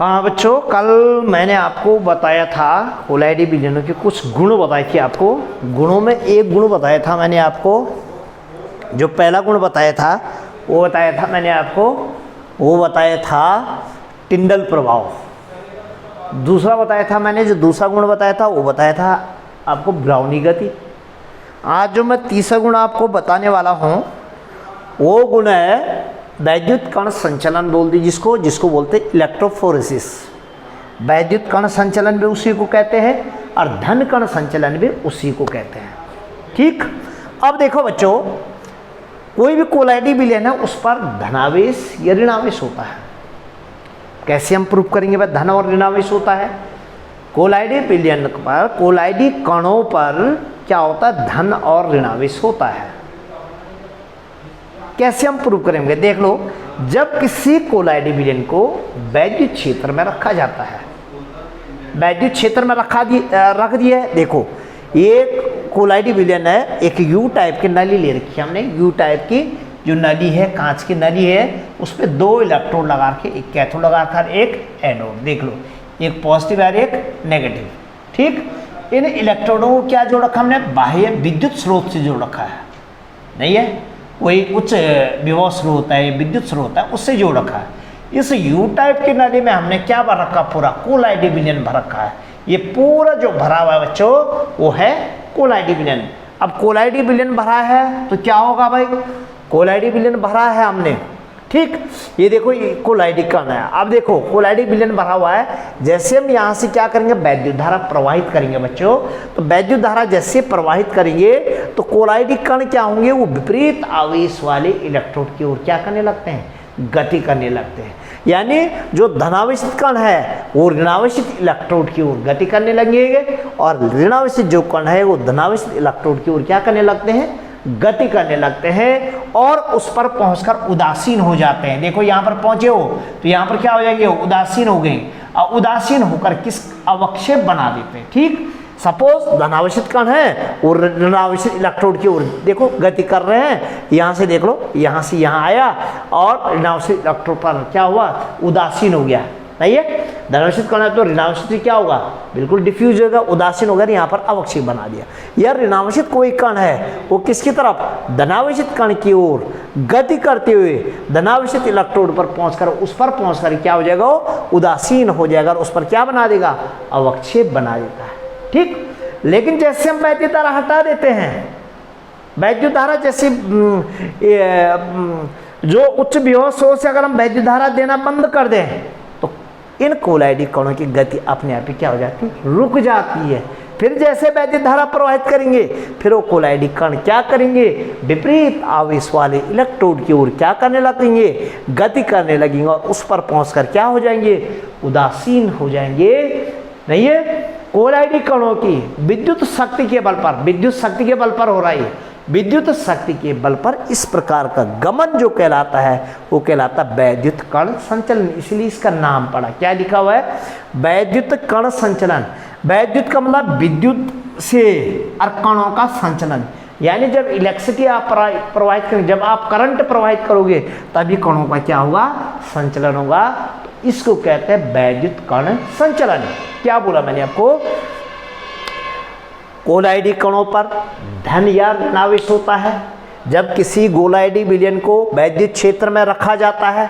हाँ बच्चों, कल मैंने आपको बताया था कोलाइडी विलयनों के कुछ गुण बताए थे आपको। गुणों में एक गुण बताया था मैंने आपको, जो पहला गुण बताया था वो बताया था टिंडल प्रभाव। दूसरा बताया था मैंने, जो दूसरा गुण बताया था वो बताया था आपको ब्राउनी गति। आज जो मैं तीसरा गुण आपको बताने वाला हूँ वो गुण है वैद्युत कण संचलन, बोल दी जिसको बोलते हैं इलेक्ट्रोफोरेसिस। वैद्युत कण संचलन भी उसी को कहते हैं और धन कण संचलन भी उसी को कहते हैं। ठीक, अब देखो बच्चों, कोई भी कोलाइडी विलयन है उस पर धनावेश या ऋणावेश होता है। कैसे हम प्रूव करेंगे भाई धन और ऋणावेश होता है? कोलाइडी विलयन पर, कोलाइडी कणों पर क्या होता है? धन और ऋणावेश होता है। कैसे हम प्रूव करेंगे? देख लो, जब किसी कोलाइडी विलयन को वैद्युत क्षेत्र में रखा जाता है, वैद्युत क्षेत्र में रख दिया है। देखो, एक कोलाइडी विलयन है, एक यू टाइप की नली ले रखी है हमने। यू टाइप की जो नली है, कांच की नली है, उस पर दो इलेक्ट्रोड लगा के, एक कैथोड लगा कर एक एनोड। देख लो, एक पॉजिटिव और एक नेगेटिव। ठीक, इन इलेक्ट्रोडों को क्या जोड़ रखा हमने? बाह्य विद्युत स्रोत से जोड़ रखा है। नहीं है, कोई उच्च विभव स्रोत है, विद्युत स्रोत है, उससे जोड़ रखा है। इस यू टाइप की नली में हमने क्या भर रखा? पूरा कोलाइडी विलयन भर रखा है। ये पूरा जो भरा हुआ है बच्चों वो है कोलाइडी विलयन। अब कोलाइडी विलयन भरा है तो क्या होगा भाई? कोलाइडी विलयन भरा है हमने। ठीक, ये देखो, ये कोलाइडी कण है। अब देखो, कोलाइडी विलयन भरा हुआ है। जैसे हम यहाँ से क्या करेंगे? वैद्युत धारा प्रवाहित करेंगे बच्चों। तो वैद्युत धारा जैसे प्रवाहित करेंगे तो कोलाइडी कण क्या होंगे? वो विपरीत आवेश वाले इलेक्ट्रोड की ओर क्या करने लगते हैं? गति करने लगते हैं। यानी जो धनावेशित कण है वो ऋणावेशित इलेक्ट्रोड की ओर गति करने लगेंगे, और ऋणावेशित जो कण है वो धनावेशित इलेक्ट्रोड की ओर क्या करने लगते हैं? गति करने लगते हैं, और उस पर पहुंचकर उदासीन हो जाते हैं। देखो, यहाँ पर पहुंचे हो तो यहाँ पर क्या हो जाएंगे? उदासीन हो गए, और उदासीन होकर किस अवक्षेप बना देते हैं। ठीक, सपोज धनावेशित कण है और ऋणावेशित इलेक्ट्रोड की ओर देखो गति कर रहे हैं। यहाँ से देख लो, यहाँ से यहाँ आया और ऋणावेशित इलेक्ट्रोड पर क्या हुआ? उदासीन हो गया। नहीं है, धनावेशित कण है तो ऋणावेशित क्या होगा? बिल्कुल डिफ्यूज होगा, उदासीन होगा, यहाँ पर अवक्षेप बना दिया। या ऋणावेशित कोई कण है वो किसकी तरफ? धनावेशित कण की ओर गति करते हुए धनावेशित इलेक्ट्रोड पर पहुंचकर, उस पर पहुंचकर क्या हो जाएगा? उदासीन हो जाएगा, और उस पर क्या बना देगा? अवक्षेप बना देता है। ठीक, लेकिन जैसे हम वैद्युत धारा हटा देते हैं, वैद्युत धारा जैसे जो उच्च विभव स्रोत से अगर हम वैद्युत धारा देना बंद कर दें तो इन कोलाइडी कणों की गति अपने आप ही क्या हो जाती है? रुक जाती है। फिर जैसे वैद्युत धारा प्रवाहित करेंगे, फिर वो कोलाइडी कण क्या करेंगे? विपरीत आवेश वाले इलेक्ट्रोड की ओर क्या करने लगेंगे? गति करने लगेंगे, और उस पर पहुंचकर क्या हो जाएंगे? उदासीन हो जाएंगे। नहीं है, कोलाइडी कणों की विद्युत शक्ति के बल पर, विद्युत शक्ति के बल पर हो रहा है, विद्युत शक्ति के बल पर इस प्रकार का गमन जो कहलाता है वो कहलाता है वैद्युत कण संचलन। इसलिए इसका नाम पड़ा, क्या लिखा हुआ है? वैद्युत कण संचलन। वैद्युत का मतलब विद्युत से और कणों का संचलन। यानी जब इलेक्ट्रिसिटी आप प्रवाहित करेंगे, जब आप करंट प्रवाहित करोगे तभी कणों का क्या होगा? संचलन होगा। तो इसको कहते हैं वैद्युत कण संचलन। क्या बोला मैंने आपको? कोलाइडी कणों पर धन या ऋणावेश होता है। जब किसी कोलाइडी विलयन को वैद्युत क्षेत्र में रखा जाता है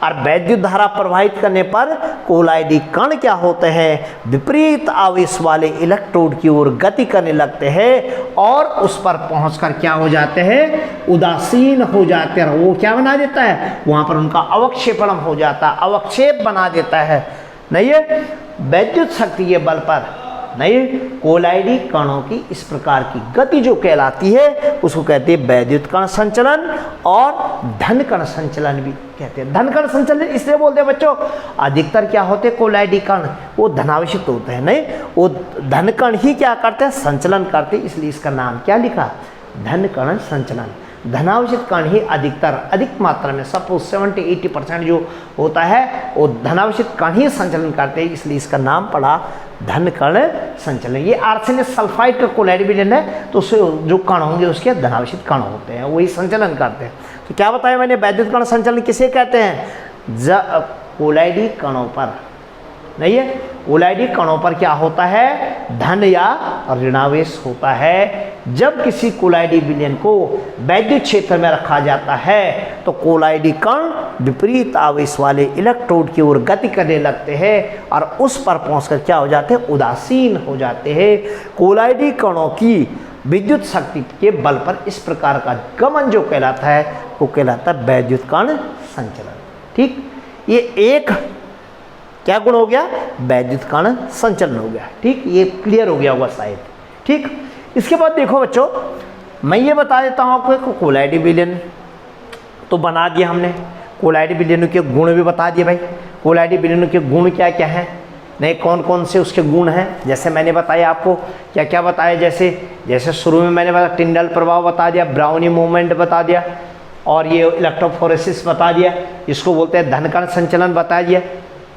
और वैद्युत धारा प्रवाहित करने पर कोलाइडी कण क्या होते हैं? विपरीत आवेश वाले इलेक्ट्रोड की ओर गति करने लगते हैं, और उस पर पहुंचकर क्या हो जाते हैं? उदासीन हो जाते हैं। वो क्या बना देता है? वहां पर उनका अवक्षेपण हो जाता है, अवक्षेप बना देता है। नहीं है, वैद्युत शक्ति के बल पर नहीं, कोलाइडी कणों की इस प्रकार की गति जो कहलाती है उसको कहते हैं वैद्युत कण संचलन, और धन कण संचलन भी कहते हैं। धन कण संचलन इसलिए बोलते हैं बच्चों, अधिकतर क्या होते हैं? कोलाइडी कण वो धनावेशित होते हैं। नहीं, वो धन कण ही क्या करते हैं? संचलन करते हैं। इसलिए इसका नाम क्या लिखा? धन कण संचलन। धनावेशित कण ही अधिकतर, अधिक मात्रा में, सपोज 70-80% जो होता है वो धनावेशित कण ही संचलन करते हैं। इसलिए इसका नाम पड़ा धन कण संचलन। ये आर्सेनिक सल्फाइड का कोलाइडी विलयन है, तो उससे जो कण होंगे उसके धनावेशित कण होते हैं, वही संचलन करते हैं। तो क्या बताया मैंने? वैद्युत कण संचलन किसे कहते हैं? कोलाइडी कणों पर, नहीं है, कोलाइडी कणों पर क्या होता है, धन या ऋणावेश होता है। जब किसी कोलाइडी विलयन को वैद्युत क्षेत्र में रखा जाता है तो कोलाइडी कण विपरीत आवेश वाले इलेक्ट्रोड की ओर गति करने लगते हैं और उस पर पहुंचकर क्या हो जाते हैं, उदासीन हो जाते हैं। कोलाइडी कणों की विद्युत शक्ति के बल पर इस प्रकार का गमन जो कहलाता है वो कहलाता है वैद्युत कण संचलन। ठीक, ये एक क्या गुण हो गया, वैद्युत कण संचलन हो गया। ठीक, ये क्लियर हो गया होगा शायद। ठीक, इसके बाद देखो बच्चों, मैं ये बता देता हूँ आपको, कोलाइडी विलयन तो बना दिया हमने, कोलाइडी विलयनों के गुण भी बता दिए भाई। कोलाइडी विलयनों के गुण क्या क्या हैं, नहीं कौन कौन से उसके गुण हैं, जैसे मैंने बताया आपको क्या क्या बताया, जैसे शुरू में मैंने बताया टिंडल प्रभाव बता दिया, ब्राउनी मूवमेंट बता दिया, और ये इलेक्ट्रोफोरेसिस बता दिया, इसको बोलते हैं धन कण संचलन बता दिया,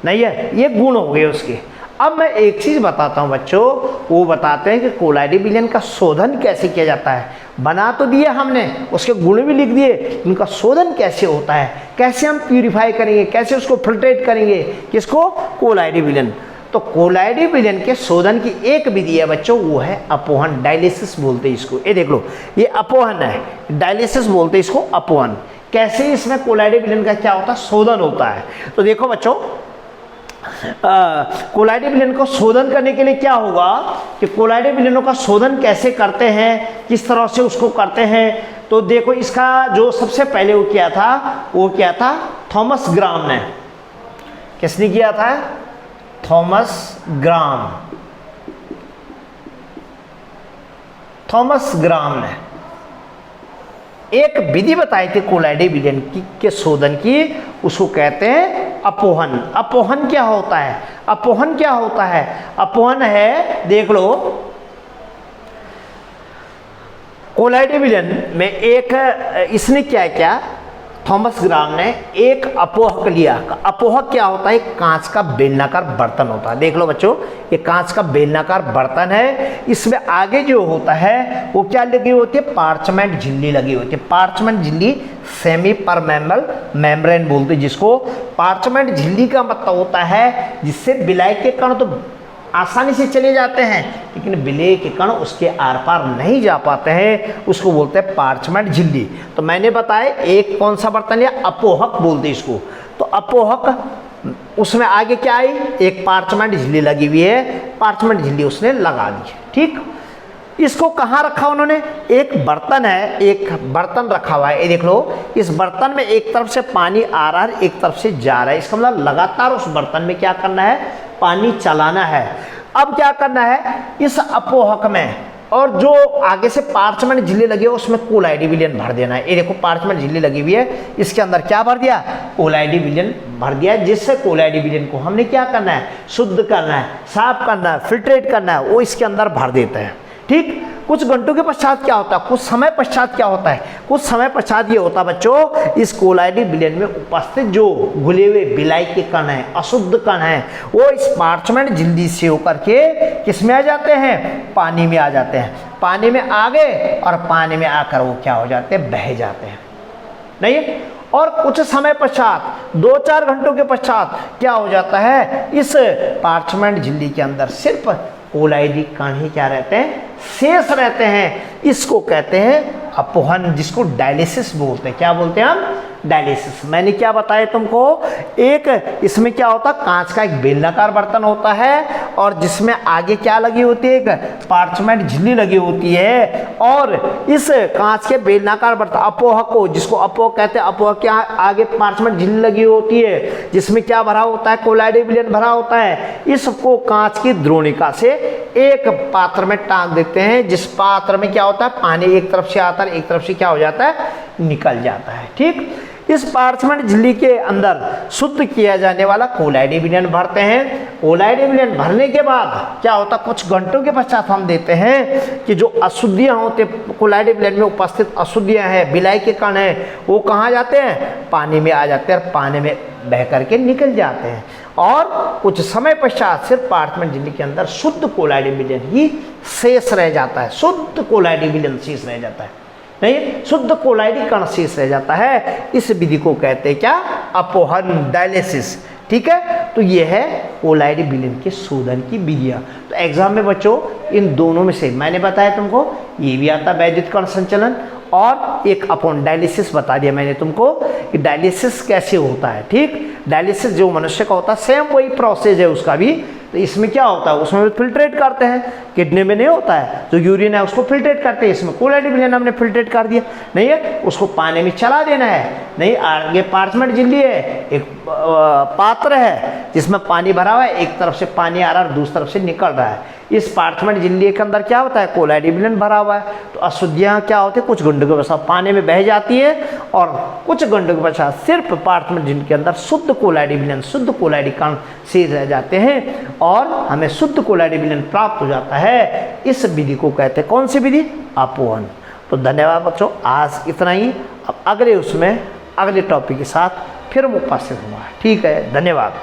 नहीं है, ये गुण हो गए उसके। अब मैं एक चीज़ बताता हूँ बच्चों, वो बताते हैं कि कोलाइडी विलयन का शोधन कैसे किया जाता है। बना तो दिया हमने, उसके गुण भी लिख दिए, उनका शोधन कैसे होता है, कैसे हम प्यूरिफाई करेंगे, कैसे उसको फिल्ट्रेट करेंगे, किसको, कोलाइडी विलयन। तो कोलाइडी विलयन के शोधन की एक विधि है बच्चों, वो है अपोहन, डायलिसिस बोलते हैं इसको। ये देख लो, ये अपोहन है, डायलिसिस बोलते हैं इसको, अपोहन। कैसे इसमें कोलाइडी विलयन का क्या होता है, शोधन होता है। तो देखो बच्चों, कोलाइडी विलयन को शोधन करने के लिए क्या होगा कि कोलाइडी विलयनों का शोधन कैसे करते हैं, किस तरह से उसको करते हैं। तो देखो, इसका जो सबसे पहले वो किया था थॉमस ग्राम ने। किसने किया था, थॉमस ग्राम ने एक विधि बताई थी कोलाइडी विलयन के शोधन की, उसको कहते हैं अपोहन। अपोहन क्या होता है, अपोहन है, देख लो, कोलाइडी विलयन में एक इसने क्या थॉमस ग्राम ने एक अपोहक लिया। अपोहक क्या होता है, कांच का बेलनाकार बर्तन होता है। देख लो बच्चों, ये कांच का बेलनाकार बर्तन है, इसमें आगे जो होता है वो क्या लगी होती है, पार्चमेंट झिल्ली लगी होती है। पार्चमेंट झिल्ली सेमी परमेबल मेम्ब्रेन बोलते हैं जिसको। पार्चमेंट झिल्ली का मतलब होता है जिससे विलाय के कण तो आसानी से चले जाते हैं, लेकिन विलेय के कण उसके आर पार नहीं जा पाते हैं, उसको बोलते हैं पार्चमेंट झिल्ली। तो मैंने बताया एक कौन सा बर्तन लिया, अपोहक बोलते हैं इसको। तो अपोहक, उसमें आगे क्या आई, एक पार्चमेंट झिल्ली लगी हुई है, पार्चमेंट झिल्ली उसने लगा दी। ठीक, इसको कहाँ रखा उन्होंने, एक बर्तन है, एक बर्तन रखा हुआ है, ये देख लो, इस बर्तन में एक तरफ से पानी आ रहा है, एक तरफ से जा रहा है। इसका मतलब लगातार उस बर्तन में क्या करना है, पानी चलाना है। अब क्या करना है, इस अपोहक में और जो आगे से पार्चमेंट झिल्ली लगी है उसमें कोलाइडी विलयन भर देना है। ये देखो, पार्चमेंट झिल्ली लगी हुई है, इसके अंदर क्या भर दिया, कोलाइडी विलयन भर दिया, जिससे कोलाइडी विलयन को हमने क्या करना है, शुद्ध करना है, साफ करना है, फिल्ट्रेट करना है, वो इसके अंदर भर देते हैं। ठीक, कुछ घंटों के पश्चात क्या होता है, कुछ समय पश्चात क्या होता है, कुछ समय पश्चात ये होता है बच्चों, इस कोलाइडी विलयन में उपस्थित जो घुले हुए विलायक के कण हैं, अशुद्ध कण हैं, वो इस पार्चमेंट झिल्ली से होकर के किस में आ जाते हैं, पानी में आ जाते हैं। पानी में आ गए और पानी में आकर वो क्या हो जाते हैं, बह जाते हैं, नहीं है। और कुछ समय पश्चात 2-4 घंटों के पश्चात क्या हो जाता है, इस पार्चमेंट झिल्ली के अंदर सिर्फ कोलाइडी कण ही क्या रहते हैं, शेष रहते हैं। इसको कहते हैं अपोहन, जिसको डायलिसिस बोलते हैं। क्या बोलते हैं हम, डायलिसिस। मैंने क्या बताया तुमको, एक इसमें क्या होता है, कांच का एक बेलनाकार बर्तन होता है और जिसमें आगे क्या लगी होती है, एक पार्चमेंट झिल्ली लगी होती है, और इस कांच के बेलनाकार बर्तन अपोहक को, जिसको अपोहक कहते हैं, अपोहक के आगे पार्चमेंट झिल्ली लगी होती है जिसमें क्या भरा होता है, कोलाइडी विलयन भरा होता है। इसको कांच की द्रोणिका से एक पात्र में टांग देते हैं, जिस पात्र में क्या होता है, पानी एक तरफ से आता है, एक तरफ से क्या हो जाता है, निकल जाता है। ठीक, इस पार्चमेंट झिल्ली के अंदर शुद्ध किया जाने वाला कोलाइडी विलयन भरते हैं। कोलाइडी विलयन भरने के बाद क्या होता, कुछ घंटों के पश्चात हम देते हैं कि जो अशुद्धियां होते, कोलाइडी विलयन में उपस्थित अशुद्धियां हैं, विलायक के कण हैं, वो कहाँ जाते हैं, पानी में आ जाते हैं और पानी में बह करके निकल जाते हैं। और कुछ समय पश्चात सिर्फ पार्चमेंट झिल्ली के अंदर शुद्ध कोलाइडी विलयन ही शेष रह जाता है, शुद्ध कोलाइडी विलयन शेष रह जाता है, नहीं, शुद्ध कोलाइडी कण शेष रह जाता है। इस विधि को कहते हैं क्या, अपोहन, डायलिसिस। ठीक है। तो ये है कोलाइडी विलयन के शोधन की विधियाँ। तो एग्जाम में बच्चों इन दोनों में से मैंने बताया तुमको, ये भी आता है वैद्युत कण संचलन, और एक अपॉन डायलिसिस बता दिया मैंने तुमको कि डायलिसिस कैसे होता है। ठीक, डायलिसिस जो मनुष्य का होता है सेम वही प्रोसेस है उसका भी। तो इसमें क्या होता है, उसमें फिल्ट्रेट करते हैं, किडनी में नहीं होता है जो यूरिन है उसको फिल्ट्रेट करते हैं, इसमें कोलाइडी विलयन हमने फिल्ट्रेट कर दिया, नहीं है उसको पानी में चला देना है, नहीं आगे पार्चमेंट झिल्ली है, एक पात्र है जिसमें पानी भरा हुआ है, एक तरफ से पानी आ रहा है और दूसरी तरफ से निकल रहा है। इस पार्चमेंट झिल्ली के अंदर क्या होता है, कोलाइडी विलयन भरा हुआ है। तो अशुद्धियाँ क्या होती है, कुछ घंटों के पश्चात पानी में बह जाती है और कुछ घंटों के पश्चात सिर्फ पार्चमेंट झिल्ली के अंदर शुद्ध कोलाइडी विलयन, शुद्ध कोलाइडी कण शेष रह जाते हैं और हमें शुद्ध कोलाइडी विलयन प्राप्त हो जाता है। इस विधि को कहते हैं कौन सी विधि, अपोहन। तो धन्यवाद बच्चों, आज इतना ही। अब अगले टॉपिक के साथ फिर मैं उपस्थित हुआ। ठीक है, धन्यवाद।